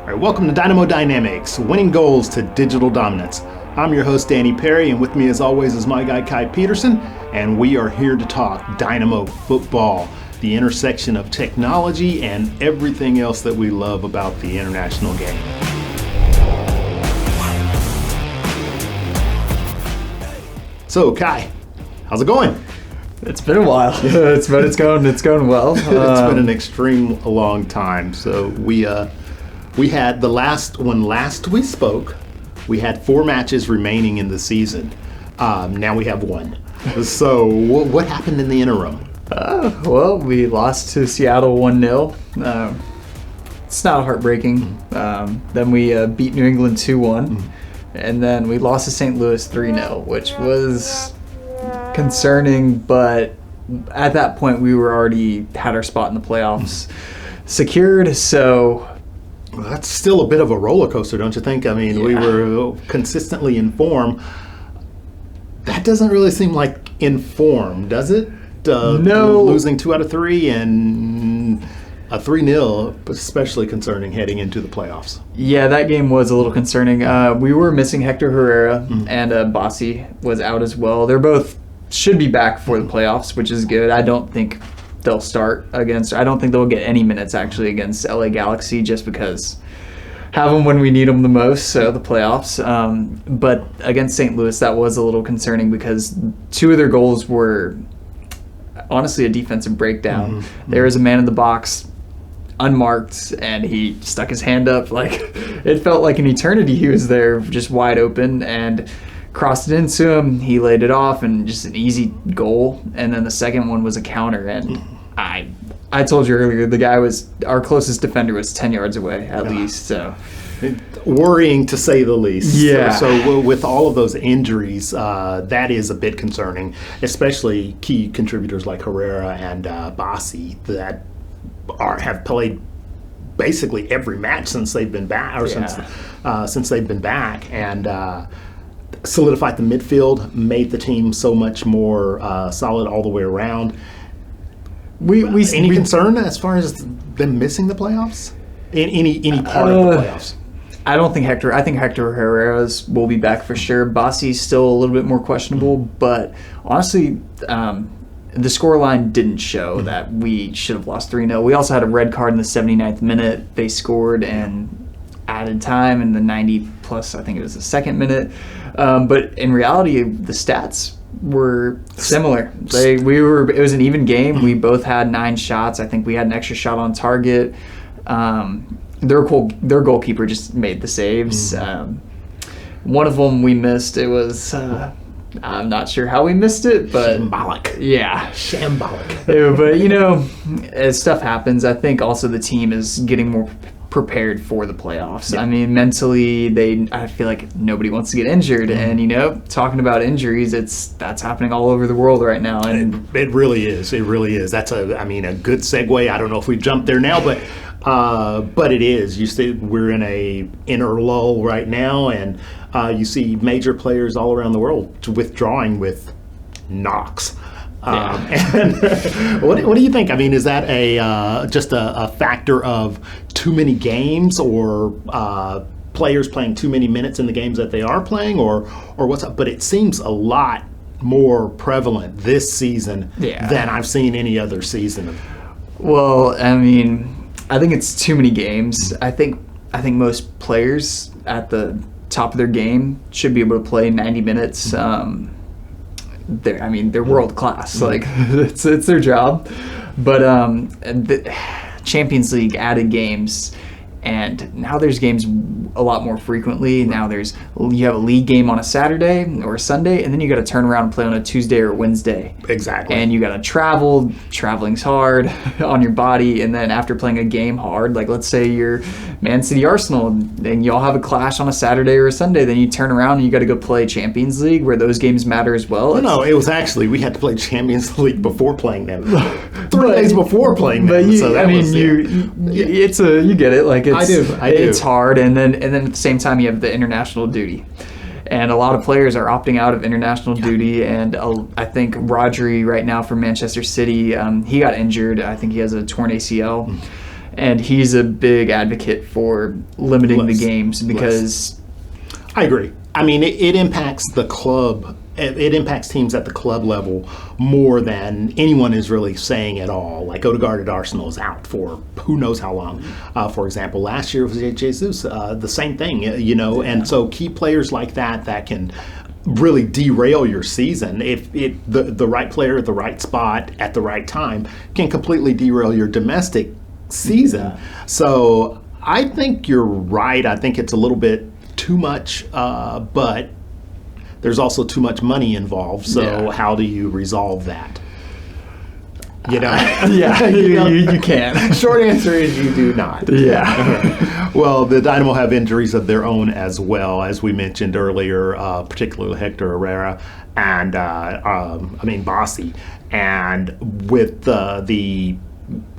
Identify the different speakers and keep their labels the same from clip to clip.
Speaker 1: All right, welcome to Dynamo Dynamics, winning goals to digital dominance. I'm your host, Danny Perry, and with me as always is my guy, Peterson, and we are here to talk Dynamo football, the intersection of technology and everything else that we love about the international game. So, Kai, how's it going?
Speaker 2: It's been a while. It's going well.
Speaker 1: It's been an extreme long time. So we had last we spoke, we had 4 matches remaining in the season. Now we have 1. So what happened in the interim?
Speaker 2: Well, we lost to Seattle 1-0. It's not heartbreaking. Then we beat New England 2-1. And then we lost to St. Louis 3-0, which was concerning, but at that point we were already had our spot in the playoffs secured, so
Speaker 1: well, that's still a bit of a roller coaster, don't you think? I mean, we were consistently in form. That doesn't really seem like in form, does it?
Speaker 2: No.
Speaker 1: Losing 2 out of 3 and a 3-0, especially concerning heading into the playoffs.
Speaker 2: Yeah, that game was a little concerning. We were missing Hector Herrera, and Bassi was out as well. They're both should be back for the playoffs, which is good. I don't think they'll start against. I don't think they'll get any minutes actually against LA Galaxy, just because have them when we need them the most. So the playoffs. But against St. Louis, that was a little concerning because 2 of their goals were honestly a defensive breakdown. There was a man in the box, unmarked, and he stuck his hand up like it felt like an eternity. He was there just wide open and crossed it into him. He laid it off and just an easy goal. And then the second one was a counter, and I told you earlier, the guy was our closest defender was 10 yards away at least. So
Speaker 1: worrying to say the least.
Speaker 2: Yeah.
Speaker 1: So with all of those injuries, that is a bit concerning, especially key contributors like Herrera and Bassi that have played basically every match since they've been back, or since they've been back, and solidified the midfield, made the team so much more solid all the way around. Any concern as far as them missing the playoffs? Any part of the playoffs?
Speaker 2: I don't think Hector. I think Hector Herrera's will be back for sure. Bassi's still a little bit more questionable, but honestly, the scoreline didn't show that we should have lost 3-0. We also had a red card in the 79th minute. They scored and added time in the 90 plus, I think it was the 2nd minute. But in reality, the stats were similar. It was an even game. We both had 9 shots. I think we had an extra shot on target. Their goalkeeper just made the saves. One of them we missed. It was I'm not sure how we missed it, but
Speaker 1: shambolic.
Speaker 2: Yeah,
Speaker 1: shambolic.
Speaker 2: But as stuff happens, I think also the team is getting more prepared for the playoffs. Yeah. I mean, mentally, I feel like nobody wants to get injured, and talking about injuries, that's happening all over the world right now, and
Speaker 1: it really is. It really is. That's a good segue. I don't know if we jumped there now, but it is. You see, we're in a inner lull right now, and you see major players all around the world withdrawing with knocks. And what do you think? I mean, is that just a factor of too many games, or players playing too many minutes in the games that they are playing, or what's up? But it seems a lot more prevalent this season than I've seen any other season.
Speaker 2: Well, I mean, I think it's too many games. I think most players at the top of their game should be able to play 90 minutes. They're world class. Like it's their job. But the Champions League added games, and now there's games a lot more frequently. Now you have a league game on a Saturday or a Sunday, and then you got to turn around and play on a Tuesday or Wednesday.
Speaker 1: Exactly.
Speaker 2: And you got to travel. Traveling's hard on your body, and then after playing a game hard, like let's say you're Man City Arsenal, and y'all have a clash on a Saturday or a Sunday, then you turn around and you got to go play Champions League, where those games matter as well.
Speaker 1: No, it was actually we had to play Champions League before playing them, 3 days before playing them.
Speaker 2: But you get it. Like
Speaker 1: I do.
Speaker 2: It's hard, and then at the same time you have the international duty. And a lot of players are opting out of international duty, and I think Rodri right now from Manchester City, he got injured. I think he has a torn ACL. and he's a big advocate for limiting the
Speaker 1: Less.
Speaker 2: games because
Speaker 1: I agree. I mean, it impacts the club. It impacts teams at the club level more than anyone is really saying at all. Like Odegaard at Arsenal is out for who knows how long. For example, last year was Jesus, the same thing, you know. And so key players like that can really derail your season. If the right player at the right spot at the right time can completely derail your domestic season.
Speaker 2: Yeah.
Speaker 1: So I think you're right. I think it's a little bit too much, but there's also too much money involved. So how do you resolve that? You know,
Speaker 2: you can.
Speaker 1: Short answer is you do not.
Speaker 2: Yeah.
Speaker 1: Well, the Dynamo have injuries of their own as well, as we mentioned earlier, particularly Hector Herrera and Bossi. And with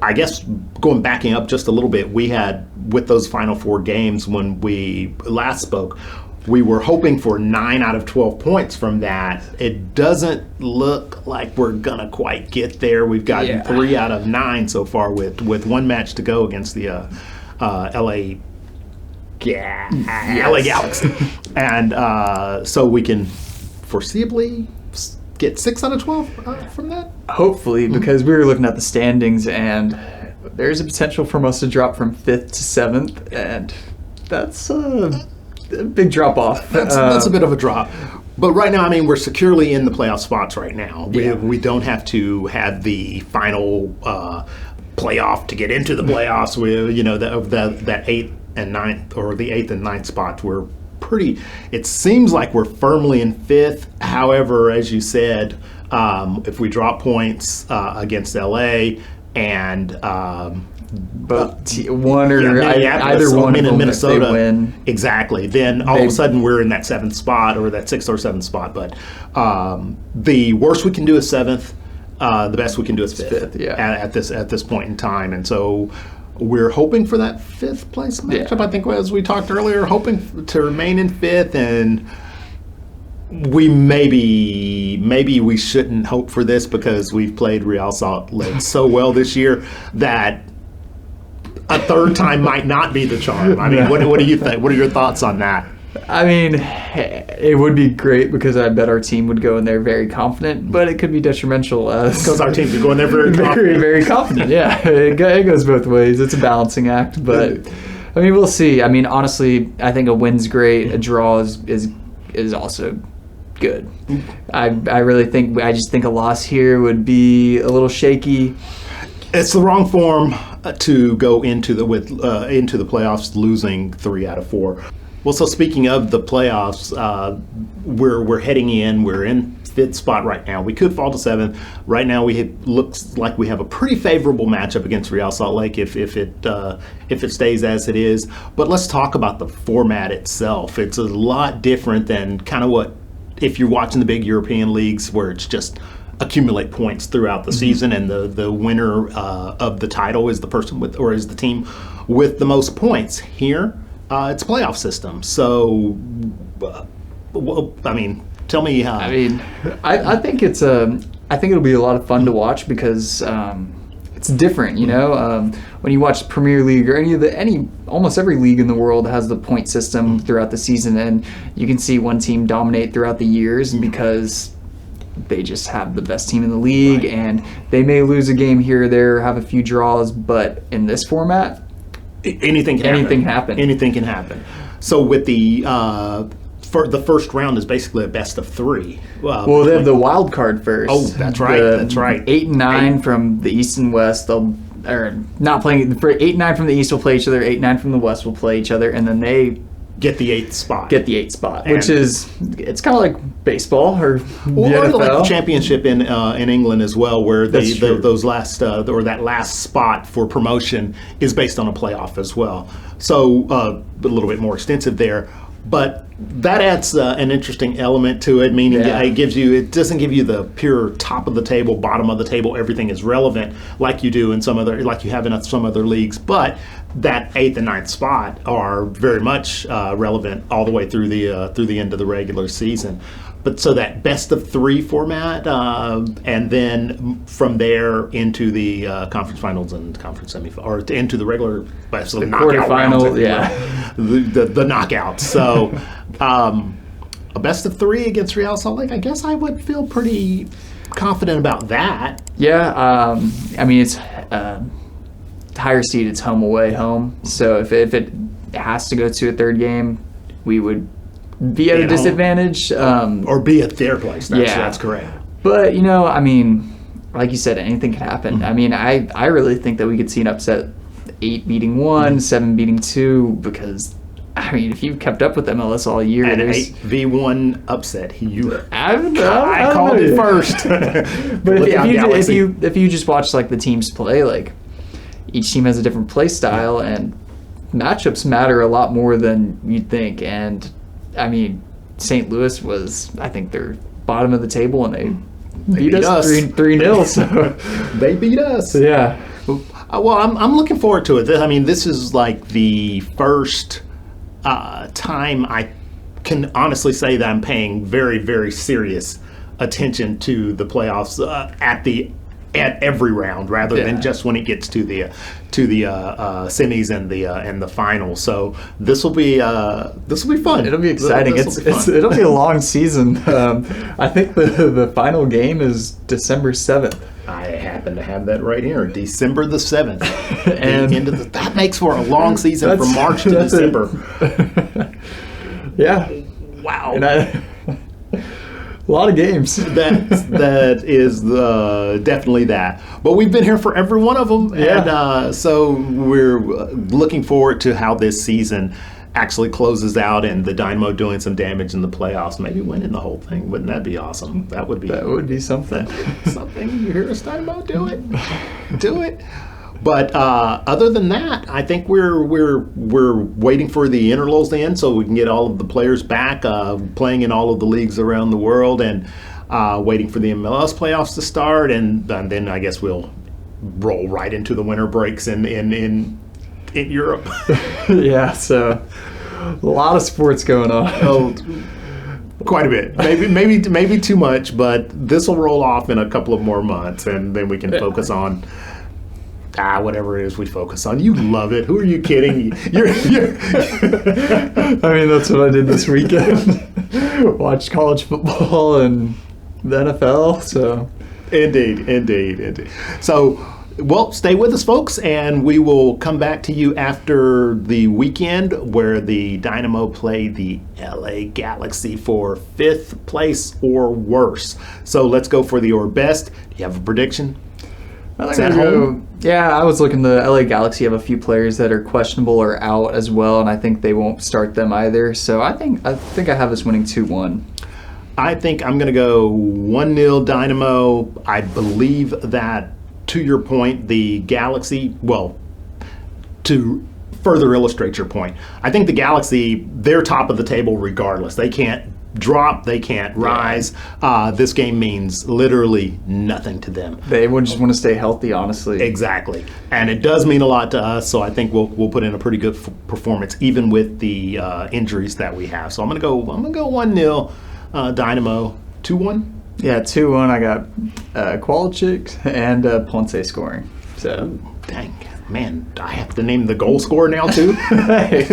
Speaker 1: I guess backing up just a little bit, we had with those final 4 games when we last spoke, we were hoping for 9 out of 12 points from that. It doesn't look like we're gonna quite get there. We've gotten 3 out of 9 so far with 1 match to go against the LA Galaxy, and so we can foreseeably get 6 out of 12 from that.
Speaker 2: Hopefully, because we were looking at the standings, and there's a potential for us to drop from 5th to 7th, and that's a big drop off.
Speaker 1: That's a bit of a drop. But right now, I mean, we're securely in the playoff spots right now. We don't have to have the final playoff to get into the playoffs. That 8th and 9th, or the 8th and 9th spots, we're pretty. It seems like we're firmly in 5th. However, as you said, if we drop points against LA and
Speaker 2: one or either one of them,
Speaker 1: Minnesota,
Speaker 2: if they win,
Speaker 1: exactly, then all of a sudden we're in that 7th spot, or that 6th or 7th spot. But the worst we can do is 7th. The best we can do is 5th. At this point in time, and so we're hoping for that 5th place matchup. I think, as we talked earlier, hoping to remain in 5th, and we maybe we shouldn't hope for this because we've played Real Salt Lake so well this year that a 3rd time might not be the charm. I mean, what do you think? What are your thoughts on that?
Speaker 2: I mean, it would be great because I bet our team would go in there very confident, but it could be detrimental
Speaker 1: because our team could go in there very confident.
Speaker 2: Very confident. Yeah, it goes both ways. It's a balancing act, but I mean, we'll see. I mean, honestly, I think a win's great. A draw is also good. I just think a loss here would be a little shaky.
Speaker 1: It's the wrong form to go into the playoffs losing 3 out of 4. Well, so speaking of the playoffs, we're heading in. We're in 5th spot right now. We could fall to 7th. Right now, looks like we have a pretty favorable matchup against Real Salt Lake if it stays as it is. But let's talk about the format itself. It's a lot different than kind of what if you're watching the big European leagues, where it's just accumulate points throughout the season, and the winner of the title is the person is the team with the most points. Here, it's a playoff system. So, I mean, tell me how.
Speaker 2: I mean, I think I think it'll be a lot of fun to watch because it's different. You know, when you watch Premier League or almost every league in the world has the point system throughout the season, and you can see one team dominate throughout the years because they just have the best team in the league, and they may lose a game here or there, have a few draws, but in this format,
Speaker 1: anything can happen. So with the first round is basically a best of 3.
Speaker 2: Well, they have the wild card first.
Speaker 1: Oh, that's right.
Speaker 2: 8 and 9 from the East and West. They're not playing. For 8 and 9 from the East will play each other. 8 and 9 from the West will play each other, and then they
Speaker 1: get the 8th spot.
Speaker 2: Which is, it's kind of like baseball or the NFL.
Speaker 1: Or like the championship in England as well, where those last or that last spot for promotion is based on a playoff as well. So a little bit more extensive there, but that adds an interesting element to it. Meaning it doesn't give you the pure top of the table, bottom of the table. Everything is relevant like you do in like you have in some other leagues, but that 8th and 9th spot are very much relevant all the way through the end of the regular season. but so that best of 3 format, and then from there into the conference finals and conference semifinals, or into the regular so
Speaker 2: The
Speaker 1: knockout rounds,
Speaker 2: quarterfinal, yeah.
Speaker 1: the knockouts. So a best of 3 against Real Salt Lake. I guess I would feel pretty confident about that.
Speaker 2: Yeah, I mean, it's higher seed, it's home away home. So if it has to go to a third game, we would be at a disadvantage.
Speaker 1: Or be at their place. That's correct.
Speaker 2: But, I mean, like you said, anything can happen. I mean, I really think that we could see an upset, 8 beating 1, 7 beating 2, because, I mean, if you've kept up with MLS all year,
Speaker 1: And
Speaker 2: there's
Speaker 1: 8v1 upset.
Speaker 2: I
Speaker 1: called it first.
Speaker 2: But if you just watch like the teams play, like each team has a different play style, and matchups matter a lot more than you'd think. And I mean, St. Louis was, I think, they're bottom of the table, and they beat us 3-0. So
Speaker 1: they beat us.
Speaker 2: Yeah.
Speaker 1: Well, I'm looking forward to it. I mean, this is like the first time I can honestly say that I'm paying very, very serious attention to the playoffs at every round, rather than just when it gets to the semis and the final. So this will be fun.
Speaker 2: It'll be exciting. It'll be a long season. I think the final game is December 7th.
Speaker 1: I happen to have that right here, December the 7th.
Speaker 2: And
Speaker 1: that makes for a long season from March to December.
Speaker 2: Yeah.
Speaker 1: Wow.
Speaker 2: And a lot of games.
Speaker 1: That is definitely that. But we've been here for every one of them, and so we're looking forward to how this season actually closes out, and the Dynamo doing some damage in the playoffs, maybe winning the whole thing. Wouldn't that be awesome? That would be
Speaker 2: something.
Speaker 1: Something. You hear us, Dynamo? Do it. Do it. But other than that, I think we're waiting for the interludes to end so we can get all of the players back playing in all of the leagues around the world, and waiting for the MLS playoffs to start, and then I guess we'll roll right into the winter breaks in Europe.
Speaker 2: Yeah, so a lot of sports going on.
Speaker 1: Oh, quite a bit. Maybe too much, but this will roll off in a couple of more months, and then we can focus on whatever it is we focus on. You love it. Who are you kidding? You're
Speaker 2: I mean, that's what I did this weekend. Watched college football and the NFL. So
Speaker 1: Indeed. So, well, stay with us, folks, and we will come back to you after the weekend where the Dynamo play the LA Galaxy for 5th place or worse. So let's go for the or best. Do you have a prediction?
Speaker 2: Is that home? Yeah, I was looking. The LA Galaxy have a few players that are questionable or out as well, and I think they won't start them either. So I think I have us winning 2-1.
Speaker 1: I think I'm going to go 1-0 Dynamo. I believe that, to your point, the Galaxy, well, to further illustrate your point, I think the Galaxy, they're top of the table regardless. They can't drop, they can't rise. This game means literally nothing to them.
Speaker 2: They would just want to stay healthy, honestly.
Speaker 1: Exactly. And it does mean a lot to us, so I think we'll put in a pretty good performance, even with the injuries that we have. So I'm going to go 1-0 Dynamo. 2-1?
Speaker 2: Yeah, 2-1. I got Kowalczyk and Ponce scoring. So
Speaker 1: dang, man, I have to name the goal scorer now too. Change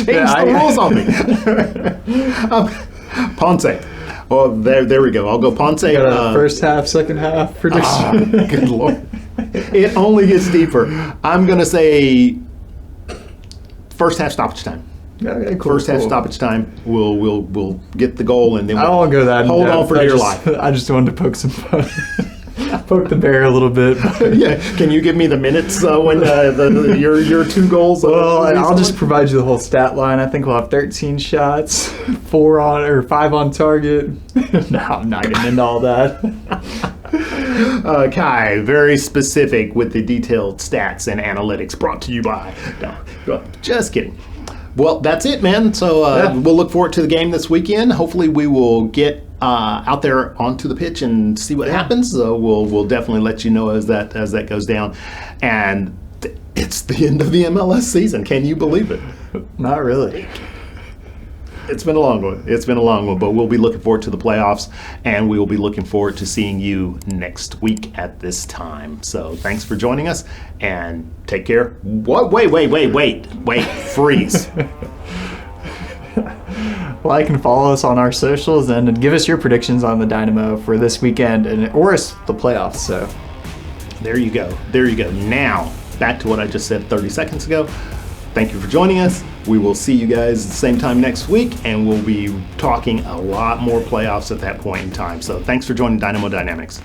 Speaker 1: the rules on me. Ponce. Well, there we go. I'll go Ponce.
Speaker 2: First half, second half prediction.
Speaker 1: Good Lord. It only gets deeper. I'm going to say first half stoppage time.
Speaker 2: Okay, cool.
Speaker 1: First half stoppage time. We'll get the goal, and then
Speaker 2: I don't want to go that.
Speaker 1: Hold on for dear life.
Speaker 2: I just wanted to poke some fun. Poke the bear a little bit.
Speaker 1: Yeah, can you give me the minutes when your 2 goals?
Speaker 2: Well, I'll just provide you the whole stat line. I think we'll have 13 shots, 5 on target. No, I'm not getting into all that.
Speaker 1: Kai, very specific with the detailed stats and analytics brought to you by. No, just kidding. Well, that's it, man. So we'll look forward to the game this weekend. Hopefully, we will get out there onto the pitch and see what happens. So we'll definitely let you know as that goes down. And it's the end of the MLS season. Can you believe it?
Speaker 2: Not really.
Speaker 1: It's been a long one. It's been a long one, but we'll be looking forward to the playoffs, and we will be looking forward to seeing you next week at this time. So thanks for joining us, and take care. What? Wait. Freeze.
Speaker 2: Like and follow us on our socials, and give us your predictions on the Dynamo for this weekend or the playoffs. So
Speaker 1: there you go. Now, back to what I just said 30 seconds ago. Thank you for joining us. We will see you guys at the same time next week, and we'll be talking a lot more playoffs at that point in time. So thanks for joining Dynamo Dynamics.